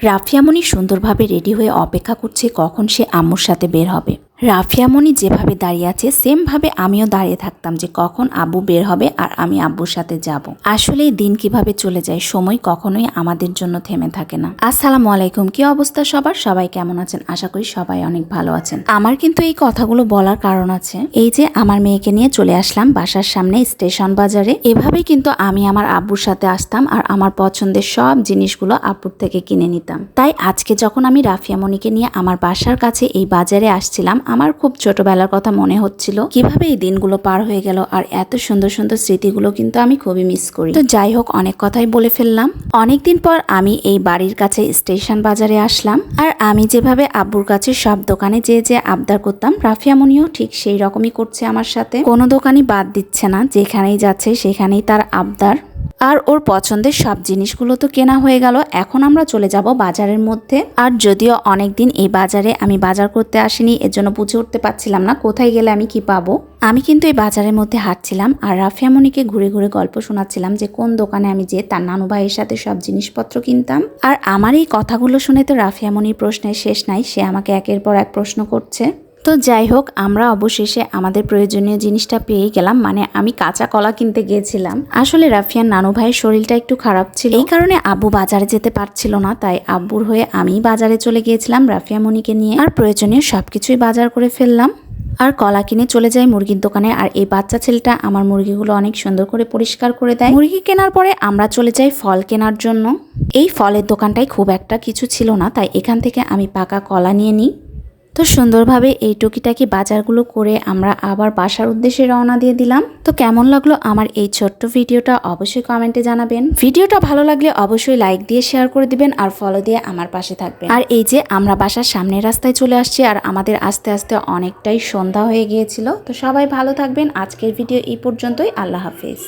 রাফিয়ামণি সুন্দরভাবে রেডি হয়ে অপেক্ষা করছে কখন সে আম্মুর সাথে বের হবে। রাফিয়ামণি যেভাবে দাঁড়িয়ে আছে সেম ভাবে আমিও দাঁড়িয়ে থাকতাম যে কখন আব্বু বের হবে আর আমি আব্বুর সাথে যাব। আসলে এই দিন কিভাবে চলে যায়, সময় কখনোই আমাদের জন্য থেমে থাকে না। আসসালামু আলাইকুম, কি অবস্থা সবার? সবাই কেমন আছেন? আশা করি সবাই অনেক ভালো আছেন। আমার কিন্তু এই কথাগুলো বলার কারণ আছে। এই যে আমার মেয়েকে নিয়ে চলে আসলাম বাসার সামনে স্টেশন বাজারে। এভাবেই কিন্তু আমি আমার আব্বুর সাথে আসতাম আর আমার পছন্দের সব জিনিসগুলো আব্বুর থেকে কিনে নিতাম। তাই আজকে যখন আমি রাফিয়ামণিকে নিয়ে আমার বাসার কাছে এই বাজারে আসছিলাম, আমার খুব ছোটবেলার কথা মনে হচ্ছিল কিভাবে এই দিনগুলো পার হয়ে গেল আর এত সুন্দর সুন্দর স্মৃতিগুলো কিন্তু আমি খুবই মিস করি। তো যাই হোক, অনেক কথাই বলে ফেললাম। অনেকদিন পর আমি এই বাড়ির কাছে স্টেশন বাজারে আসলাম আর আমি যেভাবে আব্বুর কাছে সব দোকানে যে আবদার করতাম, রাফিয়ামণিও ঠিক সেই রকমই করছে আমার সাথে। কোনো দোকানই বাদ দিচ্ছে না, যেখানেই যাচ্ছে সেখানেই তার আবদার। আর ওর পছন্দের সব জিনিসগুলো তো কেনা হয়ে গেল। এখন আমরা চলে যাব বাজারের মধ্যে। আর যদিও অনেকদিন এই বাজারে আমি বাজার করতে আসিনি, এর জন্য বুঝে উঠতে পারছিলাম না কোথায় গেলে আমি কি পাবো। আমি কিন্তু এই বাজারের মধ্যে হাঁটছিলাম আর রাফিয়ামণিকে ঘুরে ঘুরে গল্প শোনাচ্ছিলাম যে কোন দোকানে আমি যে তার নানু ভাইয়ের সাথে সব জিনিসপত্র কিনতাম। আর আমার এই কথাগুলো শুনে তো রাফিয়ামণির প্রশ্নের শেষ নাই, সে আমাকে একের পর এক প্রশ্ন করছে। তো যাই হোক, আমরা অবশেষে আমাদের প্রয়োজনীয় জিনিসটা পেয়ে গেলাম। মানে আমি কাঁচা কলা কিনতে গিয়েছিলাম। আসলে রাফিয়ার নানু ভাইয়ের শরীরটা একটু খারাপ ছিল, এই কারণে আব্বু বাজারে যেতে পারছিল না। তাই আব্বুর হয়ে আমি বাজারে চলে গিয়েছিলাম রাফিয়ামণিকে নিয়ে আর প্রয়োজনীয় সবকিছুই বাজার করে ফেললাম। আর কলা কিনে চলে যাই মুরগির দোকানে। আর এই বাচ্চা ছেলেটা আমার মুরগিগুলো অনেক সুন্দর করে পরিষ্কার করে দেয়। মুরগি কেনার পরে আমরা চলে যাই ফল কেনার জন্য। এই ফলের দোকানটায় খুব একটা কিছু ছিল না, তাই এখান থেকে আমি পাকা কলা নিয়ে নিই। তো সুন্দরভাবে এই টুকিটাকি বাজারগুলো করে আমরা আবার বাসার উদ্দেশ্যে রওনা দিয়ে দিলাম। তো কেমন লাগলো আমার এই ছোট্ট ভিডিওটা অবশ্যই কমেন্টে জানাবেন। ভিডিওটা ভালো লাগলে অবশ্যই লাইক দিয়ে শেয়ার করে দিবেন আর ফলো দিয়ে আমার পাশে থাকবেন। আর এই যে আমরা বাসার সামনের রাস্তায় চলে আসছি আর আমাদের আস্তে আস্তে অনেকটাই সন্ধ্যা হয়ে গিয়েছিল। তো সবাই ভালো থাকবেন। আজকের ভিডিও এই পর্যন্তই। আল্লাহ হাফেজ।